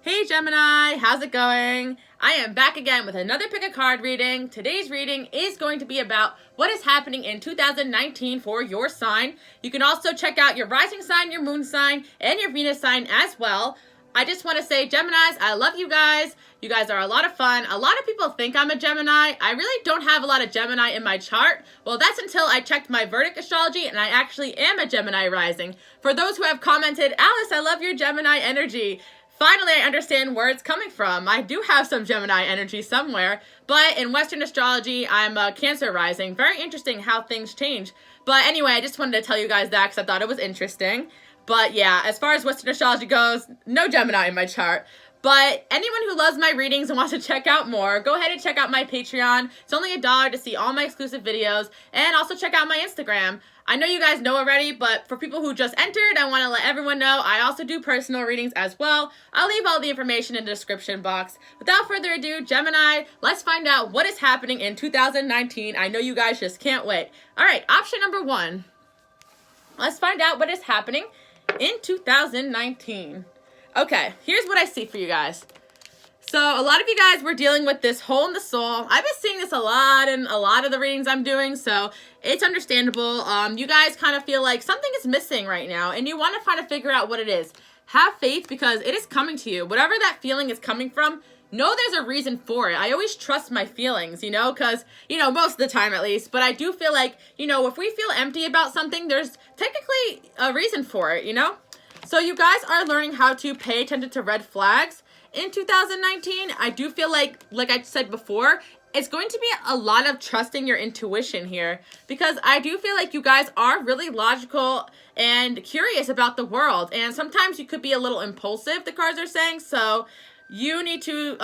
Hey Gemini, how's it going? I am back again with another pick a card reading. Today's reading is going to be about what is happening in 2019 for your sign. You can also check out your rising sign, your moon sign, and your Venus sign as well. I just want to say, Geminis, I love you guys. You guys are a lot of fun. A lot of people think I'm a Gemini. I really don't have a lot of Gemini in my chart. Well, that's until I checked my Verdict astrology, and I actually am a Gemini rising. For those who have commented, Alice, I love your Gemini energy. Finally, I understand where it's coming from. I do have some Gemini energy somewhere, but in Western astrology, I'm a Cancer rising. Very interesting how things change. But anyway, I just wanted to tell you guys that because I thought it was interesting. But yeah, as far as Western astrology goes, no Gemini in my chart. But anyone who loves my readings and wants to check out more, go ahead and check out my Patreon. It's only $1 to see all my exclusive videos, and also check out my Instagram. I know you guys know already, but for people who just entered, I want to let everyone know I also do personal readings as well. I'll leave all the information in the description box. Without further ado, Gemini, let's find out what is happening in 2019. I know you guys just can't wait. All right, option number 1. Let's find out what is happening in 2019. Okay, here's what I see for you guys. So a lot of you guys were dealing with this hole in the soul. I've been seeing this a lot in a lot of the readings I'm doing, so it's understandable. You guys kind of feel like something is missing right now, and you want to try to figure out what it is. Have faith because it is coming to you. Whatever that feeling is coming from, know there's a reason for it. I always trust my feelings, because, most of the time at least, but I do feel like, if we feel empty about something, there's technically a reason for it, So you guys are learning how to pay attention to red flags. In 2019, I do feel like I said before, it's going to be a lot of trusting your intuition here because I do feel like you guys are really logical and curious about the world. And sometimes you could be a little impulsive, the cards are saying. So you need to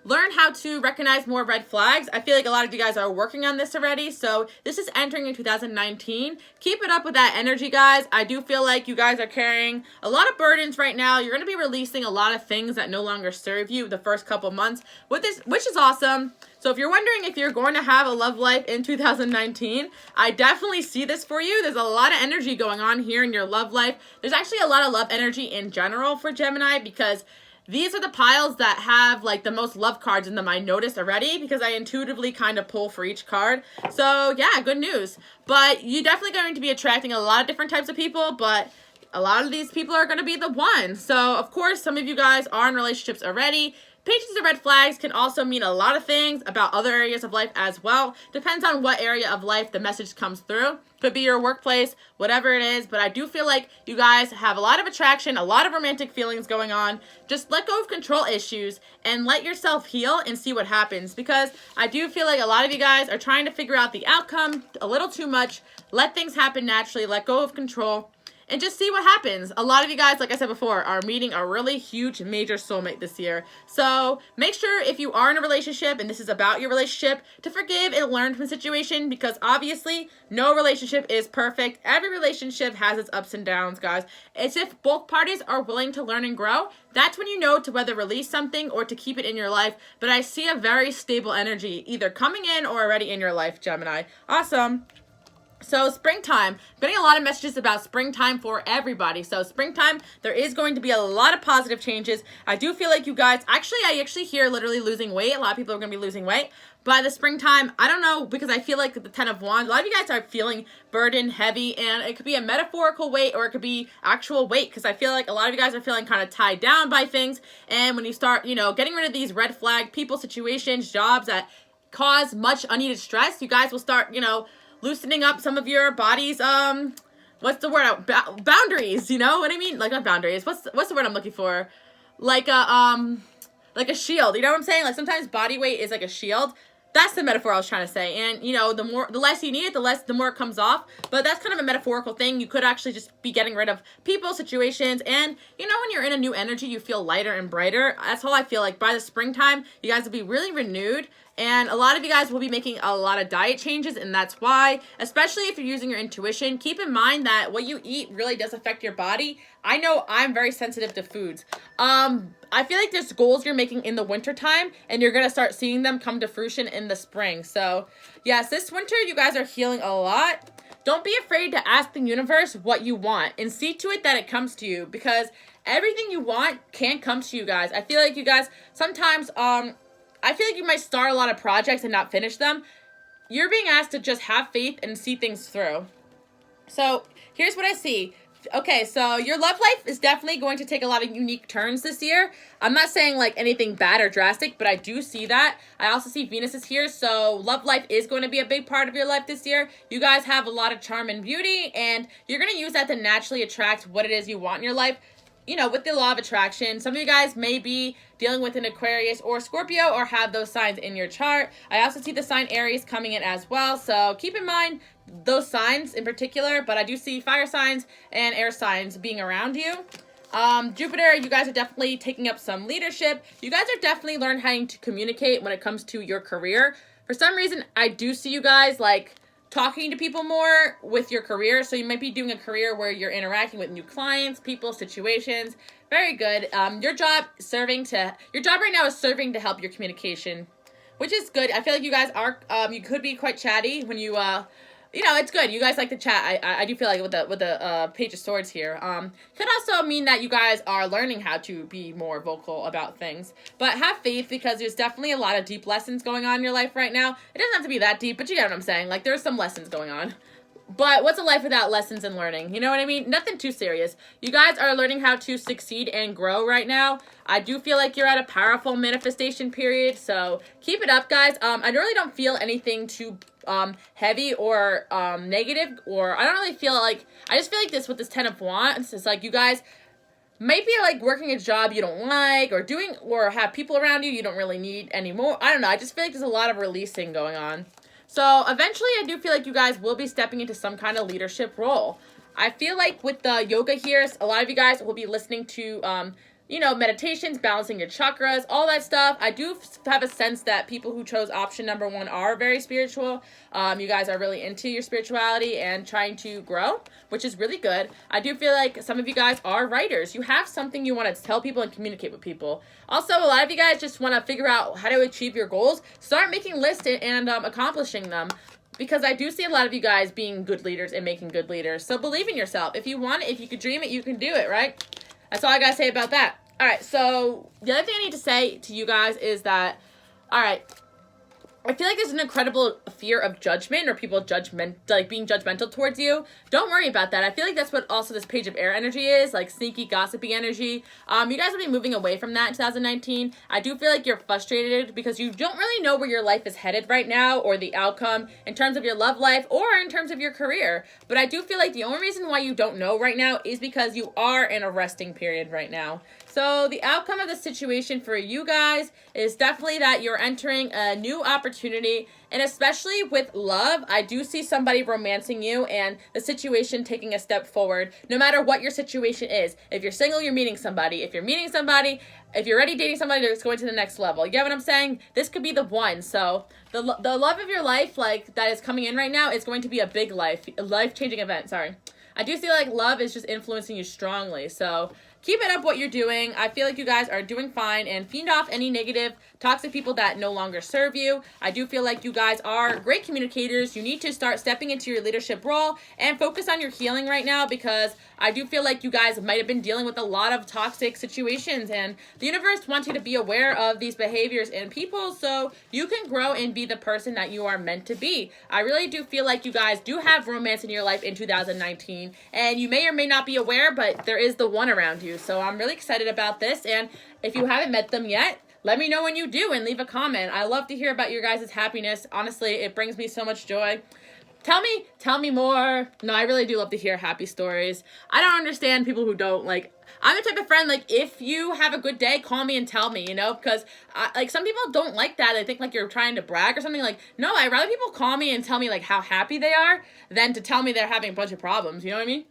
learn how to recognize more red flags. I feel like a lot of you guys are working on this already. So this is entering in 2019. Keep it up with that energy, guys. I do feel like you guys are carrying a lot of burdens right now. You're going to be releasing a lot of things that no longer serve you the first couple months with this, which is awesome. So if you're wondering if you're going to have a love life in 2019, I definitely see this for you. There's a lot of energy going on here in your love life. There's actually a lot of love energy in general for Gemini because these are the piles that have the most love cards in them. I noticed already because I intuitively kind of pull for each card. So yeah, good news. But you're definitely going to be attracting a lot of different types of people, but a lot of these people are going to be the one. So of course, some of you guys are in relationships already. Pages of red flags can also mean a lot of things about other areas of life as well. Depends on what area of life the message comes through. Could be your workplace, whatever it is. But I do feel like you guys have a lot of attraction, a lot of romantic feelings going on. Just let go of control issues and let yourself heal and see what happens. Because I do feel like a lot of you guys are trying to figure out the outcome a little too much. Let things happen naturally. Let go of control. And just see what happens. A lot of you guys, like I said before, are meeting a really huge major soulmate this year. So make sure if you are in a relationship and this is about your relationship to forgive and learn from the situation because obviously no relationship is perfect. Every relationship has its ups and downs, guys. It's if both parties are willing to learn and grow, that's when you know to whether release something or to keep it in your life. But I see a very stable energy either coming in or already in your life, Gemini. Awesome. So springtime, I'm getting a lot of messages about springtime for everybody. So springtime, there is going to be a lot of positive changes. I do feel like you guys, I actually hear literally losing weight. A lot of people are going to be losing weight. By the springtime, I don't know, because I feel like the 10 of Wands, a lot of you guys are feeling burdened, heavy, and it could be a metaphorical weight or it could be actual weight because I feel like a lot of you guys are feeling kind of tied down by things. And when you start, getting rid of these red flag people, situations, jobs that cause much unneeded stress, you guys will start, loosening up some of your body's what's the word, boundaries, you know what I mean, not boundaries, what's the word I'm looking for, like a shield, you know what I'm saying, sometimes body weight is like a shield. That's the metaphor I was trying to say. And, the less you need it, the more it comes off. But that's kind of a metaphorical thing. You could actually just be getting rid of people, situations. And, when you're in a new energy, you feel lighter and brighter. That's all I feel like. By the springtime, you guys will be really renewed. And a lot of you guys will be making a lot of diet changes. And that's why, especially if you're using your intuition, keep in mind that what you eat really does affect your body. I know I'm very sensitive to foods. I feel like there's goals you're making in the winter time and you're going to start seeing them come to fruition in the spring. So yes, this winter you guys are healing a lot. Don't be afraid to ask the universe what you want and see to it that it comes to you because everything you want can come to you guys. I feel like you guys sometimes, I feel like you might start a lot of projects and not finish them. You're being asked to just have faith and see things through. So here's what I see. Okay, so your love life is definitely going to take a lot of unique turns this year. I'm not saying like anything bad or drastic, but I do see that. I also see Venus is here, so love life is going to be a big part of your life this year. You guys have a lot of charm and beauty, and you're going to use that to naturally attract what it is you want in your life. You know, with the law of attraction, some of you guys may be dealing with an Aquarius or Scorpio or have those signs in your chart. I also see the sign Aries coming in as well, so keep in mind those signs in particular, but I do see fire signs and air signs being around you. Jupiter, you guys are definitely taking up some leadership. You guys are definitely learning how to communicate when it comes to your career. For some reason, I do see you guys like talking to people more with your career. So you might be doing a career where you're interacting with new clients, people, situations. Very good. Your job right now is serving to help your communication, which is good. I feel like you guys are, you could be quite chatty when you, you know, it's good. You guys like to chat. I do feel like with the Page of Swords here. Could also mean that you guys are learning how to be more vocal about things. But have faith, because there's definitely a lot of deep lessons going on in your life right now. It doesn't have to be that deep, but you get what I'm saying. Like, there's some lessons going on. But what's a life without lessons and learning? You know what I mean? Nothing too serious. You guys are learning how to succeed and grow right now. I do feel like you're at a powerful manifestation period, so keep it up, guys. I really don't feel anything too heavy or negative, or I don't really feel like, I just feel like this with this 10 of Wands. It's like you guys might be like working a job you don't like, or have people around you don't really need anymore. I don't know. I just feel like there's a lot of releasing going on. So eventually I do feel like you guys will be stepping into some kind of leadership role. I feel like with the yoga here, a lot of you guys will be listening to, you know, meditations, balancing your chakras, all that stuff. I do have a sense that people who chose option number 1 are very spiritual. You guys are really into your spirituality and trying to grow, which is really good. I do feel like some of you guys are writers. You have something you want to tell people and communicate with people. Also, a lot of you guys just want to figure out how to achieve your goals. Start making lists and accomplishing them. Because I do see a lot of you guys being good leaders and making good leaders. So believe in yourself. If you want it, if you could dream it, you can do it, right? That's all I gotta say about that. All right, so the other thing I need to say to you guys is that, all right, I feel like there's an incredible fear of judgment, or people being judgmental towards you. Don't worry about that. I feel like that's what also this Page of Air energy is, like sneaky, gossipy energy. You guys will be moving away from that in 2019. I do feel like you're frustrated because you don't really know where your life is headed right now, or the outcome in terms of your love life or in terms of your career. But I do feel like the only reason why you don't know right now is because you are in a resting period right now. So the outcome of the situation for you guys is definitely that you're entering a new opportunity, and especially with love, I do see somebody romancing you and the situation taking a step forward, no matter what your situation is. If you're single, you're meeting somebody. If you're meeting somebody, if you're already dating somebody, that's going to the next level. You get what I'm saying? This could be the one. So the love of your life, like, that is coming in right now is going to be a big life-changing event. Sorry. I do feel like love is just influencing you strongly. So keep it up what you're doing. I feel like you guys are doing fine, and fiend off any negative, toxic people that no longer serve you. I do feel like you guys are great communicators. You need to start stepping into your leadership role and focus on your healing right now, because I do feel like you guys might have been dealing with a lot of toxic situations, and the universe wants you to be aware of these behaviors in people so you can grow and be the person that you are meant to be. I really do feel like you guys do have romance in your life in 2019, and you may or may not be aware, but there is the one around you. So I'm really excited about this, and if you haven't met them yet, let me know when you do and leave a comment. I love to hear about your guys' happiness. Honestly, it brings me so much joy. Tell me more. No, I really do love to hear happy stories. I don't understand people who don't. Like, I'm the type of friend, like, if you have a good day, call me and tell me, you know, because, like, some people don't like that. They think, like, you're trying to brag or something. Like, no, I'd rather people call me and tell me, like, how happy they are than to tell me they're having a bunch of problems. You know what I mean?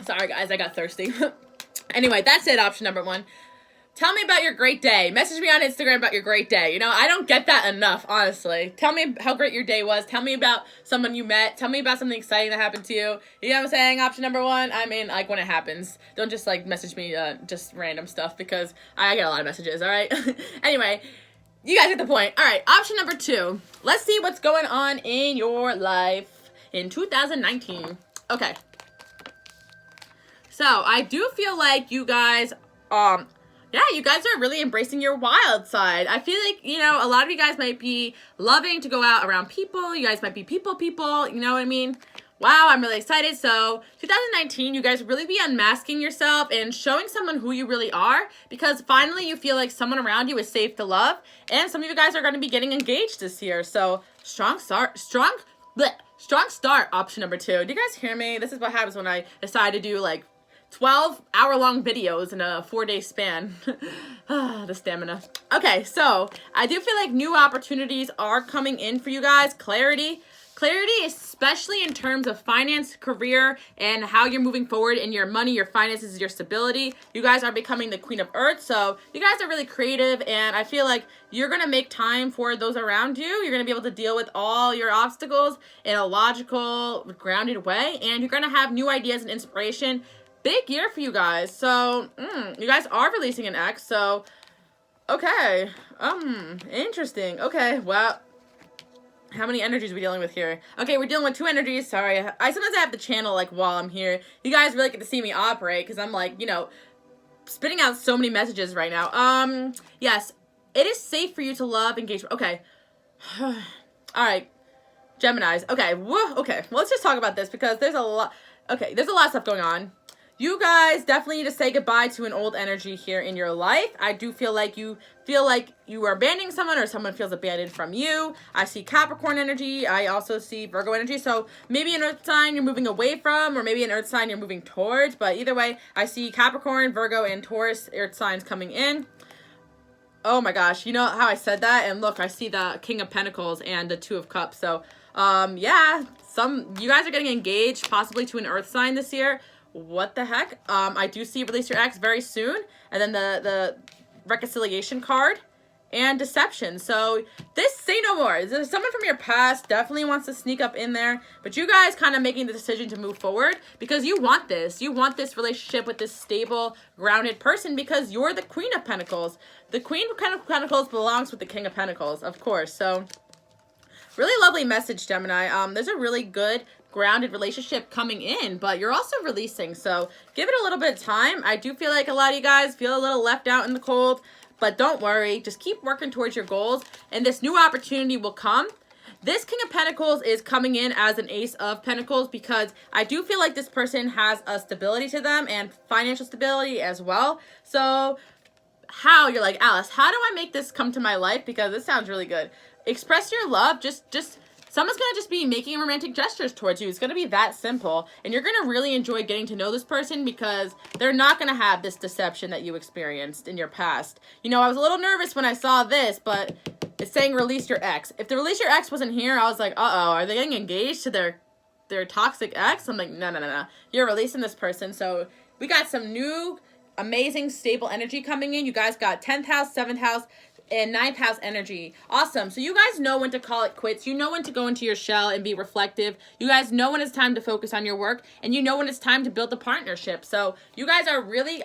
Sorry, guys, I got thirsty. Anyway, that's it, option number 1. Tell me about your great day. Message me on Instagram about your great day. You know, I don't get that enough, honestly. Tell me how great your day was. Tell me about someone you met. Tell me about something exciting that happened to you. You know what I'm saying? Option number 1, I mean, like, when it happens. Don't just, like, message me just random stuff, because I get a lot of messages, all right? Anyway, you guys get the point. All right, option number 2. Let's see what's going on in your life in 2019. Okay. So I do feel like you guys, yeah, you guys are really embracing your wild side. I feel like, you know, a lot of you guys might be loving to go out around people. You guys might be people, you know what I mean? Wow, I'm really excited. So 2019, you guys really be unmasking yourself and showing someone who you really are, because finally you feel like someone around you is safe to love. And some of you guys are going to be getting engaged this year. So strong start, option number 2. Do you guys hear me? This is what happens when I decide to do like 12-hour-long videos in a 4-day span. The stamina. Okay, so I do feel like new opportunities are coming in for you guys. Clarity, especially in terms of finance, career, and how you're moving forward in your money, your finances, your stability. You guys are becoming the Queen of Earth, so you guys are really creative, and I feel like you're going to make time for those around you. You're going to be able to deal with all your obstacles in a logical, grounded way, and you're going to have new ideas and inspiration. Big year for you guys. So, you guys are releasing an ex, so, okay. Interesting. Okay, well, how many energies are we dealing with here? Okay, we're dealing with 2 energies. Sorry. I sometimes have the channel, like, while I'm here. You guys really get to see me operate, because I'm, like, you know, spitting out so many messages right now. Yes, it is safe for you to love engagement. Okay. All right. Geminis. Okay. Okay. Well, let's just talk about this, because there's a lot. Okay, there's a lot of stuff going on. You guys definitely need to say goodbye to an old energy here in your life. I do feel like you are abandoning someone, or someone feels abandoned from you. I see Capricorn energy. I also see Virgo energy. So maybe an earth sign you're moving away from, or maybe an earth sign you're moving towards. But either way, I see Capricorn, Virgo, and Taurus earth signs coming in. Oh my gosh, you know how I said that? And look, I see the King of Pentacles and the 2 of Cups. So, yeah, you guys are getting engaged, possibly to an earth sign this year. What the heck? I do see release your ex very soon. And then the reconciliation card and deception. So this, say no more. Someone from your past definitely wants to sneak up in there, but you guys kind of making the decision to move forward because you want this. You want this relationship with this stable, grounded person, because you're the Queen of Pentacles. The Queen of Pentacles belongs with the King of Pentacles, of course. So really lovely message, Gemini. There's a really good grounded relationship coming in, but you're also releasing, so give it a little bit of time. I do feel like a lot of you guys feel a little left out in the cold, but don't worry, just keep working towards your goals, and this new opportunity will come. This King of Pentacles is coming in as an Ace of Pentacles, because I do feel like this person has a stability to them and financial stability as well. So how, you're like, Alice, how do I make this come to my life? Because this sounds really good. Express your love. Just someone's going to just be making romantic gestures towards you. It's going to be that simple. And you're going to really enjoy getting to know this person, because they're not going to have this deception that you experienced in your past. You know, I was a little nervous when I saw this, but it's saying release your ex. If the release your ex wasn't here, I was like, uh-oh, are they getting engaged to their toxic ex? I'm like, no. You're releasing this person. So we got some new, amazing, stable energy coming in. You guys got 10th house, 7th house, and 9th house energy. Awesome. So you guys know when to call it quits. You know when to go into your shell and be reflective. You guys know when it's time to focus on your work, and you know when it's time to build a partnership. So you guys are really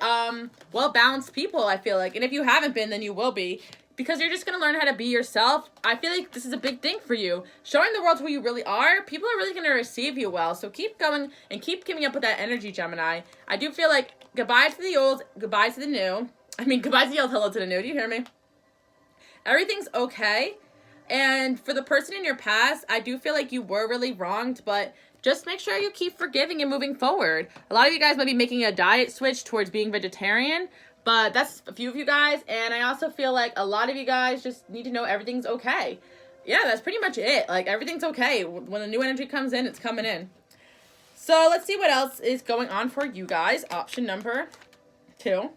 well-balanced people, I feel like. And if you haven't been, then you will be, because you're just going to learn how to be yourself. I feel like this is a big thing for you. Showing the world who you really are, people are really going to receive you well. So keep going and keep giving up with that energy, Gemini. I do feel like goodbye to the old, goodbye to the new. I mean, goodbye to the old, hello to the new. Do you hear me? Everything's okay. And for the person in your past, I do feel like you were really wronged, but just make sure you keep forgiving and moving forward. A lot of you guys might be making a diet switch towards being vegetarian, but that's a few of you guys. And I also feel like a lot of you guys just need to know everything's okay. Yeah, that's pretty much it. Like, everything's okay. When the new energy comes in, it's coming in. So let's see what else is going on for you guys. Option number 2.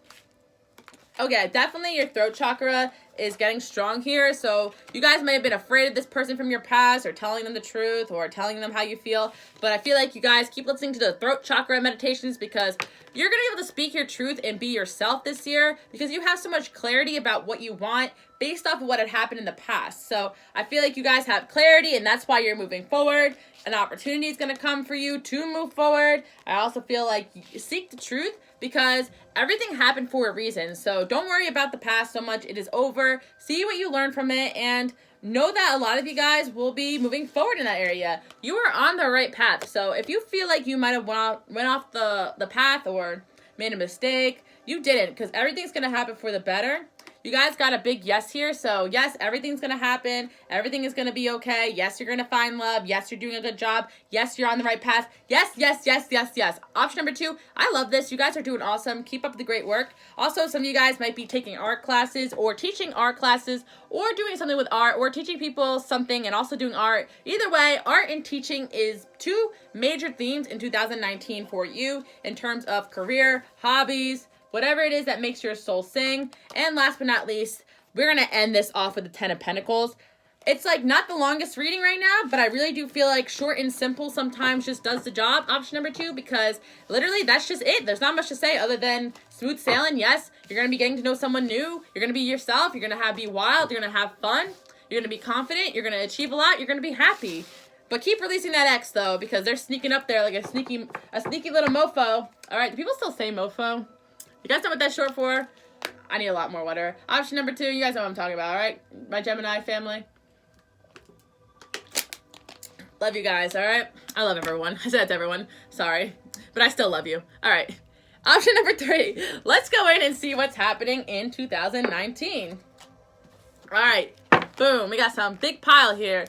Okay, definitely your throat chakra is getting strong here. So you guys may have been afraid of this person from your past, or telling them the truth, or telling them how you feel. But I feel like you guys keep listening to the throat chakra meditations, because you're going to be able to speak your truth and be yourself this year, because you have so much clarity about what you want based off of what had happened in the past. So I feel like you guys have clarity, and that's why you're moving forward. An opportunity is going to come for you to move forward. I also feel like you seek the truth, because everything happened for a reason. So don't worry about the past so much. It is over. See what you learned from it, and know that a lot of you guys will be moving forward in that area. You are on the right path. So if you feel like you might have went off the path or made a mistake, you didn't, because everything's going to happen for the better. You guys got a big yes here. So yes, everything's going to happen. Everything is going to be okay. Yes, you're going to find love. Yes, you're doing a good job. Yes, you're on the right path. Yes, yes, yes, yes, yes. Option number 2, I love this. You guys are doing awesome. Keep up the great work. Also, some of you guys might be taking art classes or teaching art classes or doing something with art or teaching people something and also doing art. Either way, art and teaching is 2 major themes in 2019 for you in terms of career, hobbies, whatever it is that makes your soul sing. And last but not least, we're going to end this off with the 10 of Pentacles. It's like not the longest reading right now, but I really do feel like short and simple sometimes just does the job. Option number 2, because literally that's just it. There's not much to say other than smooth sailing. Yes, you're going to be getting to know someone new. You're going to be yourself. You're going to be wild. You're going to have fun. You're going to be confident. You're going to achieve a lot. You're going to be happy. But keep releasing that ex, though, because they're sneaking up there like a sneaky little mofo. All right, do people still say mofo? You guys know what that's short for? I need a lot more water. Option number 2, you guys know what I'm talking about, all right? My Gemini family. Love you guys, all right? I love everyone. I said it to everyone. Sorry. But I still love you. All right. Option number 3. Let's go in and see what's happening in 2019. All right. Boom. We got some big pile here.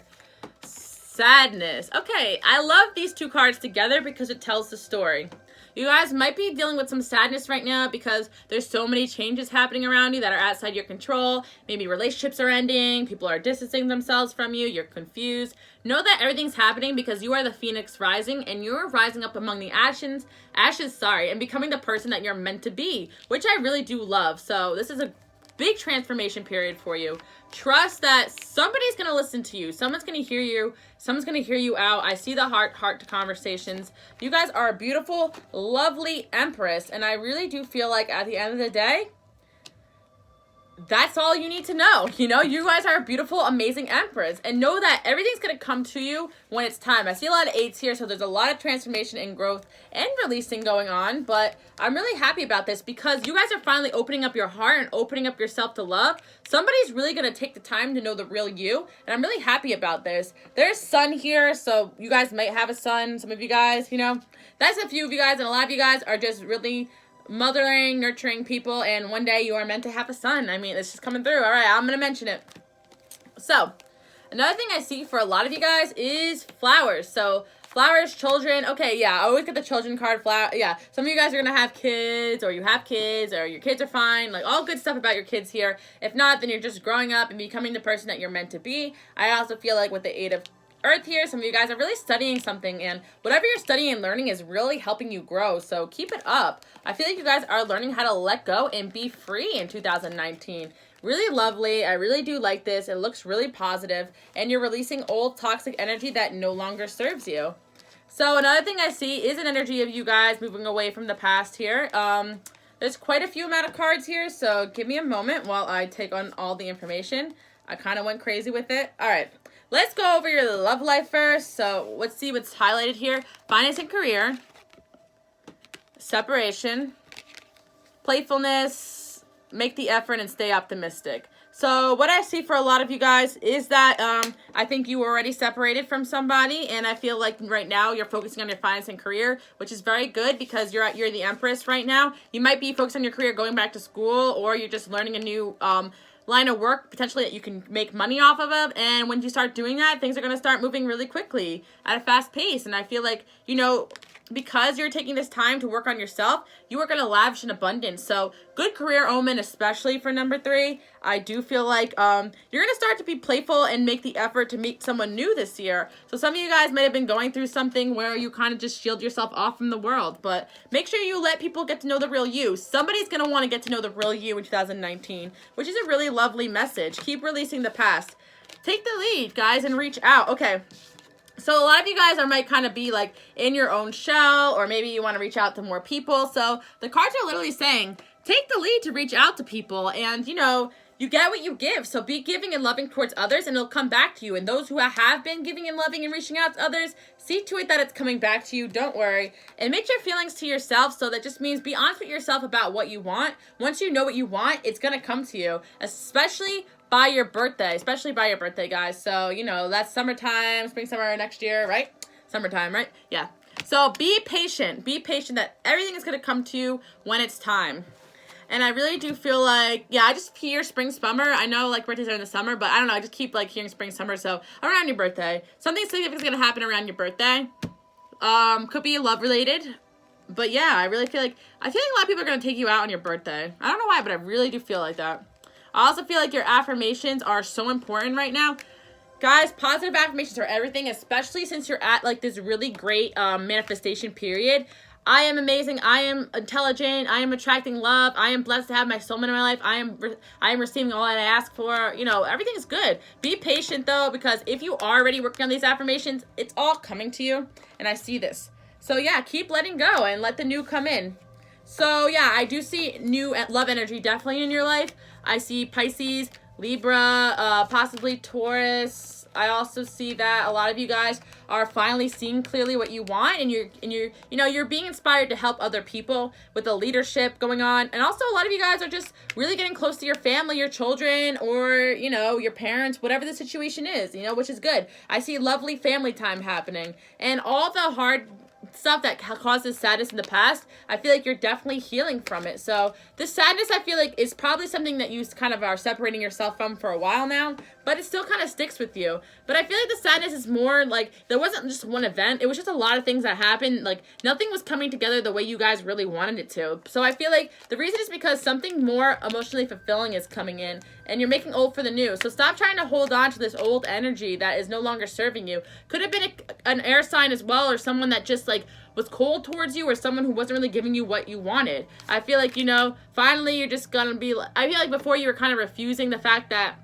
Sadness. Okay. I love these 2 cards together because it tells the story. You guys might be dealing with some sadness right now because there's so many changes happening around you that are outside your control. Maybe relationships are ending. People are distancing themselves from you. You're confused. Know that everything's happening because you are the phoenix rising and you're rising up among the ashes, and becoming the person that you're meant to be, which I really do love. So this is a big transformation period for you. Trust that somebody's going to listen to you. Someone's going to hear you. Someone's going to hear you out. I see the heart to conversations. You guys are a beautiful, lovely empress. And I really do feel like at the end of the day, that's all you need to know. You know, you guys are a beautiful, amazing empress. And know that everything's going to come to you when it's time. I see a lot of 8s here, so there's a lot of transformation and growth and releasing going on. But I'm really happy about this because you guys are finally opening up your heart and opening up yourself to love. Somebody's really going to take the time to know the real you. And I'm really happy about this. There's sun here, so you guys might have a son. Some of you guys, you know, that's a few of you guys. And a lot of you guys are just really mothering, nurturing people, and one day you are meant to have a son. I mean, it's just coming through. All right, I'm gonna mention it. So another thing I see for a lot of you guys is flowers. So flowers, children. Okay, yeah, I always get the children card. Flower. Yeah, some of you guys are gonna have kids, or you have kids, or your kids are fine. Like all good stuff about your kids here. If not, then you're just growing up and becoming the person that you're meant to be. I also feel like with the 8 of Earth here, some of you guys are really studying something, and whatever you're studying and learning is really helping you grow, so keep it up. I feel like you guys are learning how to let go and be free in 2019. Really lovely. I really do like this. It looks really positive, and you're releasing old toxic energy that no longer serves you. So another thing I see is an energy of you guys moving away from the past here. There's quite a few amount of cards here, so give me a moment while I take on all the information. I kind of went crazy with it. All right. Let's go over your love life first. So let's see what's highlighted here. Finance and career. Separation. Playfulness. Make the effort and stay optimistic. So what I see for a lot of you guys is that I think you were already separated from somebody. And I feel like right now you're focusing on your finance and career, which is very good because you're the Empress right now. You might be focused on your career going back to school, or you're just learning a new line of work potentially that you can make money off of it. And when you start doing that, things are going to start moving really quickly at a fast pace. And I feel like, you know, because you're taking this time to work on yourself, you are going to lavish in abundance. So good career omen, especially for number 3. I do feel like you're going to start to be playful and make the effort to meet someone new this year. So some of you guys might have been going through something where you kind of just shield yourself off from the world. But make sure you let people get to know the real you. Somebody's going to want to get to know the real you in 2019, which is a really lovely message. Keep releasing the past. Take the lead, guys, and reach out. Okay. So a lot of you guys might kind of be like in your own shell, or maybe you want to reach out to more people. So the cards are literally saying, take the lead to reach out to people. And, you know, you get what you give. So be giving and loving towards others, and it'll come back to you. And those who have been giving and loving and reaching out to others, see to it that it's coming back to you. Don't worry. Admit your feelings to yourself. So that just means be honest with yourself about what you want. Once you know what you want, it's going to come to you, especially by your birthday. Especially by your birthday, guys. So, you know, that's summertime, spring, summer next year, right? Summertime, right? Yeah. So be patient. Be patient that everything is going to come to you when it's time. And I really do feel like, yeah, I just hear spring, summer. I know, like, birthdays are in the summer, but I don't know. I just keep, like, hearing spring, summer. So around your birthday, something significant is going to happen around your birthday. Could be love-related. But, yeah, I really feel like, a lot of people are going to take you out on your birthday. I don't know why, but I really do feel like that. I also feel like your affirmations are so important right now. Guys, positive affirmations are everything, especially since you're at, like, this really great manifestation period. I am amazing. I am intelligent. I am attracting love. I am blessed to have my soulmate in my life. I am receiving all that I ask for. You know, everything is good. Be patient, though, because if you are already working on these affirmations, it's all coming to you, and I see this. So, yeah, keep letting go and let the new come in. So, yeah, I do see new love energy definitely in your life. I see Pisces, Libra, possibly Taurus. I also see that a lot of you guys are finally seeing clearly what you want, and you're being inspired to help other people with the leadership going on. And also a lot of you guys are just really getting close to your family, your children, or, you know, your parents, whatever the situation is, you know, which is good. I see lovely family time happening, and all the hard stuff that causes sadness in the past, I feel like you're definitely healing from it. So this sadness, I feel like, is probably something that you kind of are separating yourself from for a while now, but it still kind of sticks with you. But I feel like the sadness is more like, there wasn't just one event, it was just a lot of things that happened. Like, nothing was coming together the way you guys really wanted it to. So I feel like the reason is because something more emotionally fulfilling is coming in, and you're making old for the new. So stop trying to hold on to this old energy that is no longer serving you. Could have been an air sign as well, or someone that just, like, was cold towards you, or someone who wasn't really giving you what you wanted. I feel like, you know, finally you're just gonna be, I feel like before you were kind of refusing the fact that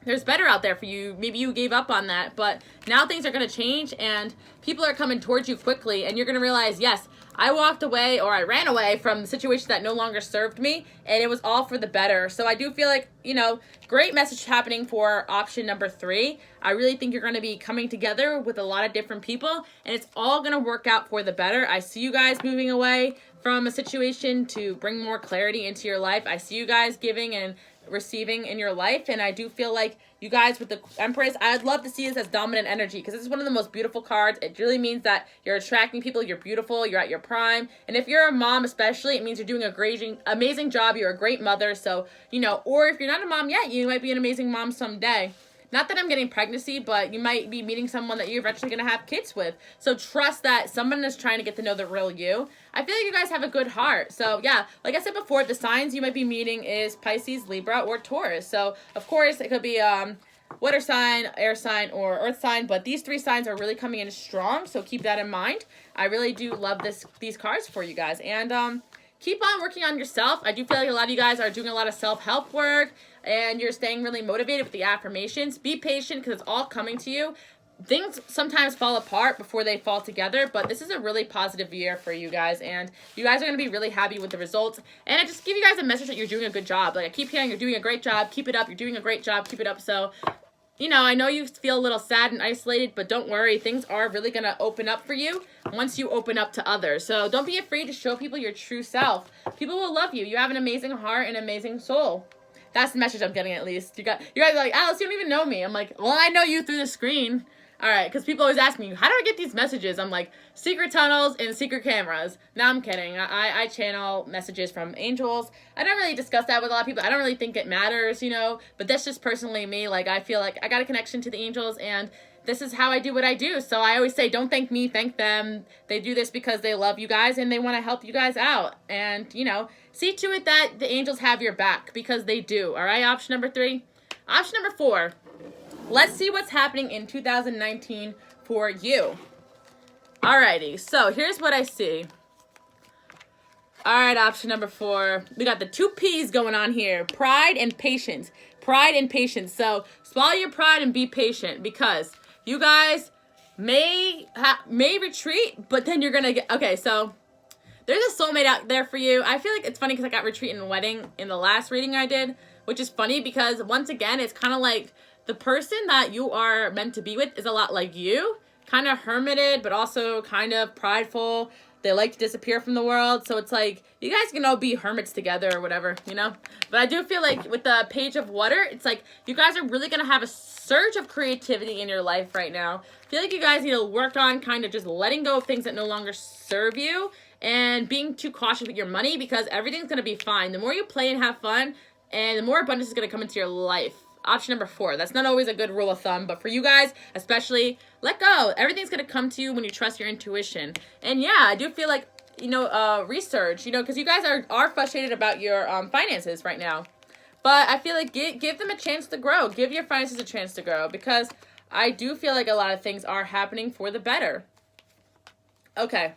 there's better out there for you. Maybe you gave up on that, but now things are going to change, and people are coming towards you quickly, and you're going to realize, yes, I walked away, or I ran away from the situation that no longer served me, and it was all for the better. So I do feel like, you know, great message happening for option number 3. I really think you're going to be coming together with a lot of different people, and it's all going to work out for the better. I see you guys moving away from a situation to bring more clarity into your life. I see you guys giving and receiving in your life, and I do feel like you guys with the Empress, I'd love to see this as dominant energy, because this is one of the most beautiful cards. It really means that you're attracting people, you're beautiful, you're at your prime, and if you're a mom especially, it means you're doing a great, amazing job. You're a great mother. So, you know, or if you're not a mom yet, you might be an amazing mom someday. Not that I'm getting pregnancy, but you might be meeting someone that you're eventually going to have kids with. So trust that someone is trying to get to know the real you. I feel like you guys have a good heart. So yeah, like I said before, the signs you might be meeting is Pisces, Libra, or Taurus. So of course it could be water sign, air sign, or earth sign, but these 3 signs are really coming in strong. So keep that in mind. I really do love these cards for you guys. And keep on working on yourself. I do feel like a lot of you guys are doing a lot of self-help work, and you're staying really motivated with the affirmations. Be patient, because it's all coming to you. Things sometimes fall apart before they fall together, but this is a really positive year for you guys, and you guys are going to be really happy with the results. And I just give you guys a message that you're doing a good job. Like, I keep hearing you're doing a great job. Keep it up. You're doing a great job. Keep it up. So, you know, I know you feel a little sad and isolated, but don't worry. Things are really going to open up for you once you open up to others. So don't be afraid to show people your true self. People will love you. You have an amazing heart and amazing soul. That's the message I'm getting, at least. You guys are like, Alice, you don't even know me. I'm like, well, I know you through the screen. All right, because people always ask me, how do I get these messages? I'm like, secret tunnels and secret cameras. No, I'm kidding. I channel messages from angels. I don't really discuss that with a lot of people. I don't really think it matters, you know, but that's just personally me. Like, I feel like I got a connection to the angels, and this is how I do what I do. So I always say, don't thank me, thank them. They do this because they love you guys, and they want to help you guys out. And, you know, see to it that the angels have your back, because they do. All right, option number 3. Option number 4. Let's see what's happening in 2019 for you. Alrighty, so here's what I see. Alright, option number 4. We got the 2 P's going on here. Pride and patience. Pride and patience. So swallow your pride and be patient, because you guys may retreat, but then you're going to get... Okay, so there's a soulmate out there for you. I feel like it's funny because I got retreat and wedding in the last reading I did, which is funny because once again, it's kind of like the person that you are meant to be with is a lot like you, kind of hermited, but also kind of prideful. They like to disappear from the world. So it's like, you guys can all be hermits together or whatever, you know? But I do feel like with the Page of Water, it's like you guys are really going to have a surge of creativity in your life right now. I feel like you guys need to work on kind of just letting go of things that no longer serve you and being too cautious with your money, because everything's going to be fine. The more you play and have fun, and the more abundance is going to come into your life. Option number 4. That's not always a good rule of thumb, but for you guys, especially, let go. Everything's going to come to you when you trust your intuition. And yeah, I do feel like, you know, research, you know, because you guys are frustrated about your finances right now. But I feel like give them a chance to grow. Give your finances a chance to grow, because I do feel like a lot of things are happening for the better. Okay.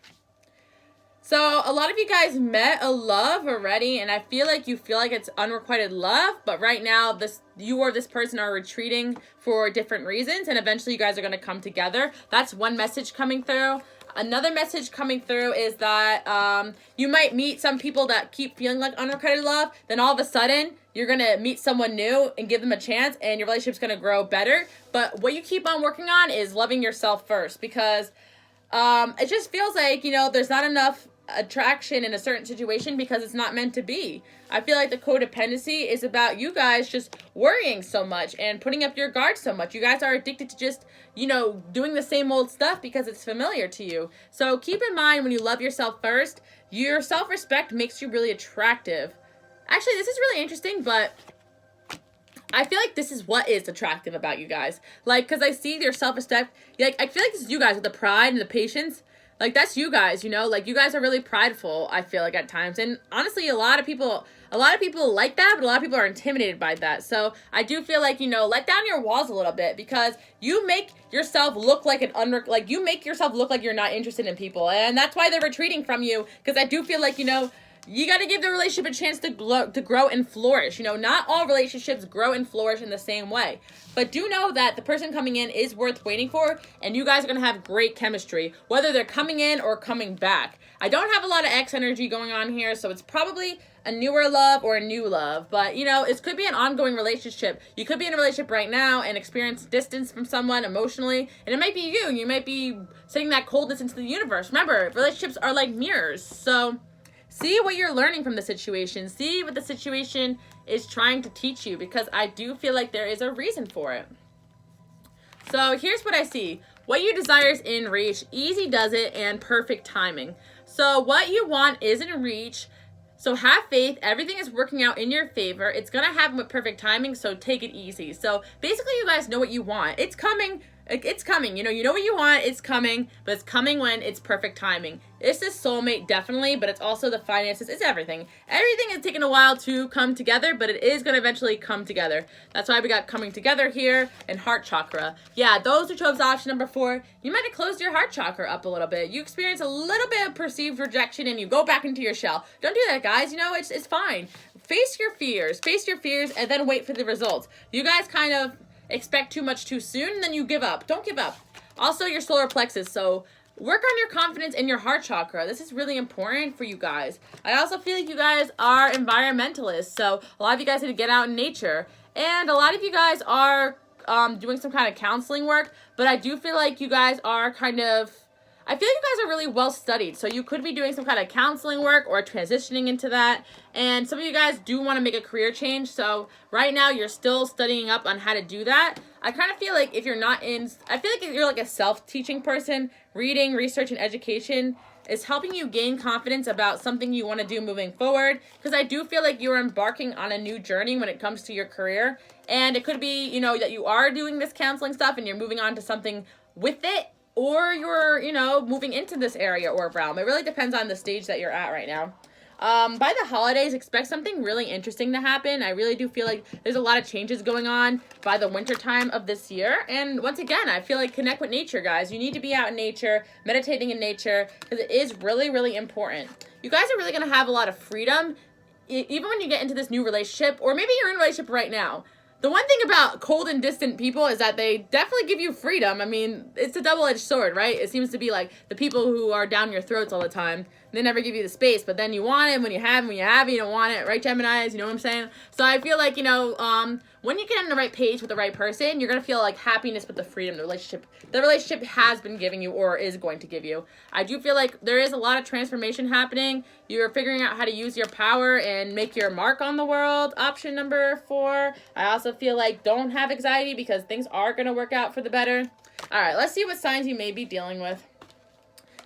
So a lot of you guys met a love already, and I feel like it's unrequited love, but right now you or this person are retreating for different reasons, and eventually you guys are going to come together. That's one message coming through. Another message coming through is that you might meet some people that keep feeling like unrequited love, then all of a sudden you're going to meet someone new and give them a chance, and your relationship's going to grow better. But what you keep on working on is loving yourself first, because it just feels like, you know, there's not enough attraction in a certain situation because it's not meant to be. I feel like the codependency is about you guys just worrying so much and putting up your guard so much. You guys are addicted to just, you know, doing the same old stuff because it's familiar to you. So keep in mind, when you love yourself first, your self-respect makes you really attractive. Actually, this is really interesting, but I feel like this is what is attractive about you guys. Like, because I see your self-respect. Like, I feel like this is you guys with the pride and the patience. Like, that's you guys, you know? Like, you guys are really prideful, I feel like, at times. And honestly, a lot of people like that, but a lot of people are intimidated by that. So I do feel like, you know, let down your walls a little bit, because you make yourself look like you make yourself look like you're not interested in people. And that's why they're retreating from you, because I do feel like, you know, you got to give the relationship a chance to grow and flourish. You know, not all relationships grow and flourish in the same way. But do know that the person coming in is worth waiting for, and you guys are going to have great chemistry, whether they're coming in or coming back. I don't have a lot of X energy going on here, so it's probably a newer love or a new love. But, you know, it could be an ongoing relationship. You could be in a relationship right now and experience distance from someone emotionally, and it might be you. You might be sending that coldness into the universe. Remember, relationships are like mirrors, so see what you're learning from the situation. See what the situation is trying to teach you, because I do feel like there is a reason for it. So here's what I see. What you desire is in reach. Easy does it, and perfect timing. So what you want is in reach. So have faith. Everything is working out in your favor. It's going to happen with perfect timing, so take it easy. So basically, you guys know what you want. It's coming. It's coming. You know what you want. It's coming, but it's coming when it's perfect timing. It's this soulmate, definitely, but it's also the finances. It's everything. Everything is taking a while to come together, but it is going to eventually come together. That's why we got coming together here and heart chakra. Yeah, those who chose option number 4, you might have closed your heart chakra up a little bit. You experience a little bit of perceived rejection and you go back into your shell. Don't do that, guys. You know, it's fine. Face your fears, and then wait for the results. You guys kind of expect too much too soon, and then you give up. Don't give up. Also, your solar plexus, so work on your confidence in your heart chakra. This is really important for you guys. I also feel like you guys are environmentalists, so a lot of you guys need to get out in nature, and a lot of you guys are doing some kind of counseling work, but I do feel like you guys are I feel like you guys are really well studied, so you could be doing some kind of counseling work or transitioning into that. And some of you guys do want to make a career change, so right now you're still studying up on how to do that. I kind of feel like I feel like if you're like a self-teaching person, reading, research, and education is helping you gain confidence about something you want to do moving forward, because I do feel like you're embarking on a new journey when it comes to your career. And it could be, you know, that you are doing this counseling stuff and you're moving on to something with it, or you're, you know, moving into this area or realm. It really depends on the stage that you're at right now. By the holidays, expect something really interesting to happen. I really do feel like there's a lot of changes going on by the winter time of this year. And once again, I feel like connect with nature, guys. You need to be out in nature, meditating in nature, because it is really, really important. You guys are really going to have a lot of freedom, even when you get into this new relationship, or maybe you're in a relationship right now. The one thing about cold and distant people is that they definitely give you freedom. I mean, it's a double-edged sword, right? It seems to be like the people who are down your throats all the time. they never give you the space, but then you want it when you have it, you don't want it, right, Geminis? You know what I'm saying? So I feel like, when you get on the right page with the right person, you're going to feel like happiness with the freedom the relationship has been giving you or is going to give you. I do feel like there is a lot of transformation happening. You're figuring out how to use your power and make your mark on the world. Option number 4. I also feel like don't have anxiety because things are going to work out for the better. All right, let's see what signs you may be dealing with.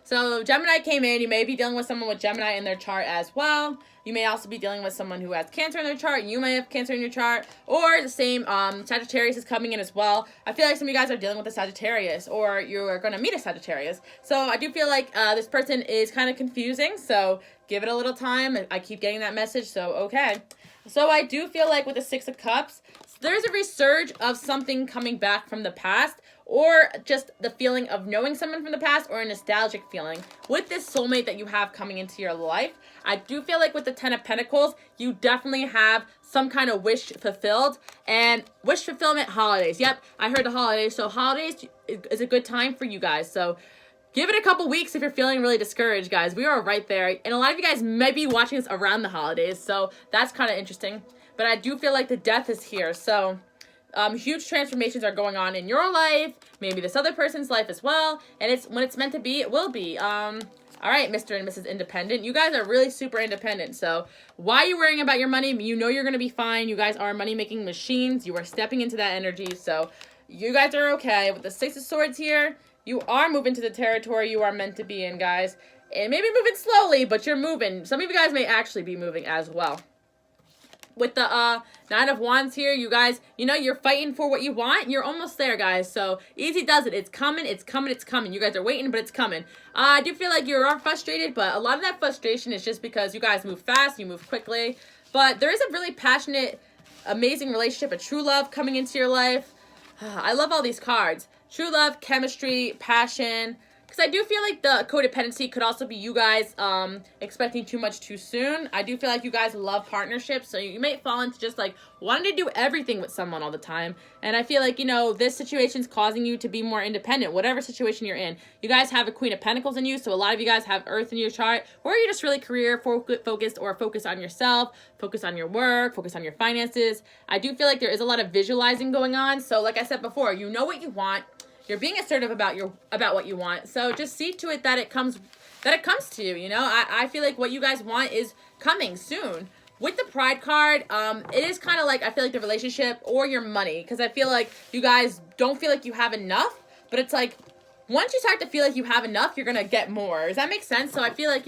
So Gemini came in. You may be dealing with someone with Gemini in their chart as well. You may also be dealing with someone who has Cancer in their chart. You may have Cancer in your chart. Or the same, Sagittarius is coming in as well. I feel like some of you guys are dealing with a Sagittarius, or you're going to meet a Sagittarius. So I do feel like this person is kind of confusing. So give it a little time. I keep getting that message, so okay. So I do feel like with the 6 of Cups, there's a resurge of something coming back from the past, or just the feeling of knowing someone from the past, or a nostalgic feeling with this soulmate that you have coming into your life. I do feel like with the 10 of Pentacles, you definitely have some kind of wish fulfilled, and wish fulfillment holidays. Yep, I heard the holidays. So holidays is a good time for you guys. So give it a couple weeks if you're feeling really discouraged, guys. We are right there. And a lot of you guys might be watching this around the holidays, so that's kind of interesting. But I do feel like the death is here. So huge transformations are going on in your life, maybe this other person's life as well. And it's when it's meant to be, it will be. All right, Mr. and Mrs. Independent. You guys are really super independent. So why are you worrying about your money? You know you're going to be fine. You guys are money-making machines. You are stepping into that energy. So you guys are okay. With the 6 of Swords here, you are moving to the territory you are meant to be in, guys. And maybe moving slowly, but you're moving. Some of you guys may actually be moving as well. With the 9 of Wands here, you guys, you're fighting for what you want. You're almost there, guys. So easy does it. It's coming, it's coming, it's coming. You guys are waiting, but it's coming. I do feel like you are frustrated, but a lot of that frustration is just because you guys move fast, you move quickly. But there is a really passionate, amazing relationship, a true love coming into your life. I love all these cards. True love, chemistry, passion. Because I do feel like the codependency could also be you guys expecting too much too soon. I do feel like you guys love partnerships, so you may fall into just like wanting to do everything with someone all the time. And I feel like, this situation's causing you to be more independent, whatever situation you're in. You guys have a Queen of Pentacles in you, so a lot of you guys have Earth in your chart, or you're just really career focused, or focus on yourself, focus on your work, focus on your finances. I do feel like there is a lot of visualizing going on. So like I said before, you know what you want. You're being assertive about what you want. So just see to it that it comes to you, I feel like what you guys want is coming soon. With the Pride card, it is kind of like, I feel like the relationship or your money, because I feel like you guys don't feel like you have enough, but it's like, once you start to feel like you have enough, you're going to get more. Does that make sense? So I feel like,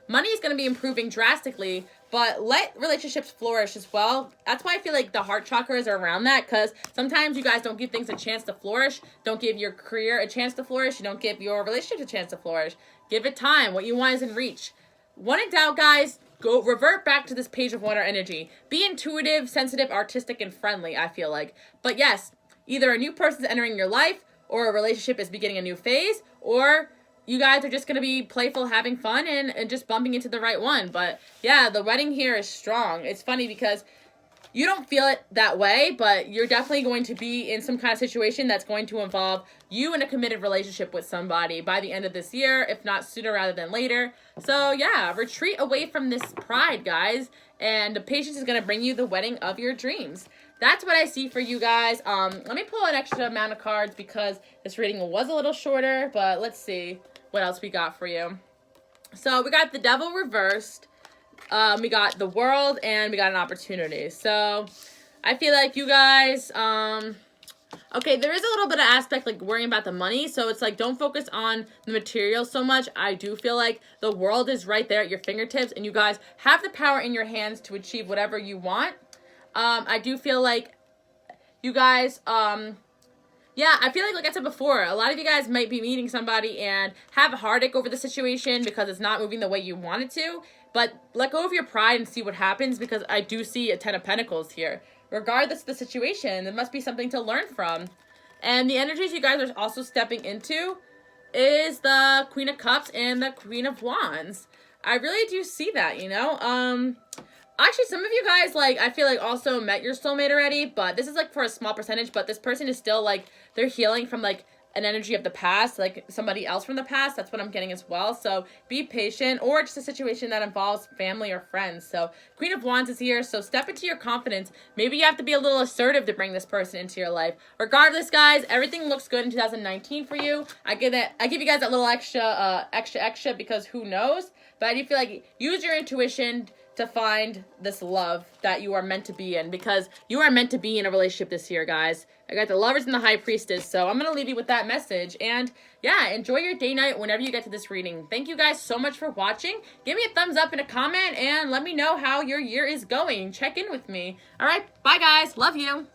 money is going to be improving drastically, but let relationships flourish as well. That's why I feel like the heart chakras are around that, because sometimes you guys don't give things a chance to flourish. Don't give your career a chance to flourish. You don't give your relationship a chance to flourish. Give it time. What you want is in reach. When in doubt, guys, go revert back to this Page of Water energy. Be intuitive, sensitive, artistic, and friendly, I feel like. But yes, either a new person's entering your life, or a relationship is beginning a new phase, or you guys are just going to be playful, having fun, and just bumping into the right one. But yeah, the wedding here is strong. It's funny because you don't feel it that way, but you're definitely going to be in some kind of situation that's going to involve you in a committed relationship with somebody by the end of this year, if not sooner rather than later. So yeah, retreat away from this pride, guys, and the patience is going to bring you the wedding of your dreams. That's what I see for you guys. Let me pull an extra amount of cards because this reading was a little shorter, but let's see what else we got for you. So we got the Devil reversed, we got the World, and we got an Opportunity. So I feel like you guys, okay, there is a little bit of aspect like worrying about the money. So it's like, don't focus on the material so much. I do feel like the World is right there at your fingertips, and you guys have the power in your hands to achieve whatever you want. I do feel like you guys, yeah, I feel like I said before, a lot of you guys might be meeting somebody and have a heartache over the situation because it's not moving the way you want it to. But let go of your pride and see what happens, because I do see a 10 of Pentacles here. Regardless of the situation, there must be something to learn from. And the energies you guys are also stepping into is the Queen of Cups and the Queen of Wands. I really do see that, Actually, some of you guys, I feel like also met your soulmate already, but this is, for a small percentage, but this person is still, they're healing from, an energy of the past, like somebody else from the past. That's what I'm getting as well. So be patient, or just a situation that involves family or friends. So Queen of Wands is here. So step into your confidence. Maybe you have to be a little assertive to bring this person into your life. Regardless, guys, everything looks good in 2019 for you. I give you guys that little extra because who knows? But I do feel like use your intuition to find this love that you are meant to be in, because you are meant to be in a relationship this year, guys. I got the Lovers and the High Priestess, so I'm going to leave you with that message. And yeah, enjoy your day night whenever you get to this reading. Thank you guys so much for watching. Give me a thumbs up and a comment, and let me know how your year is going. Check in with me. All right, bye guys. Love you.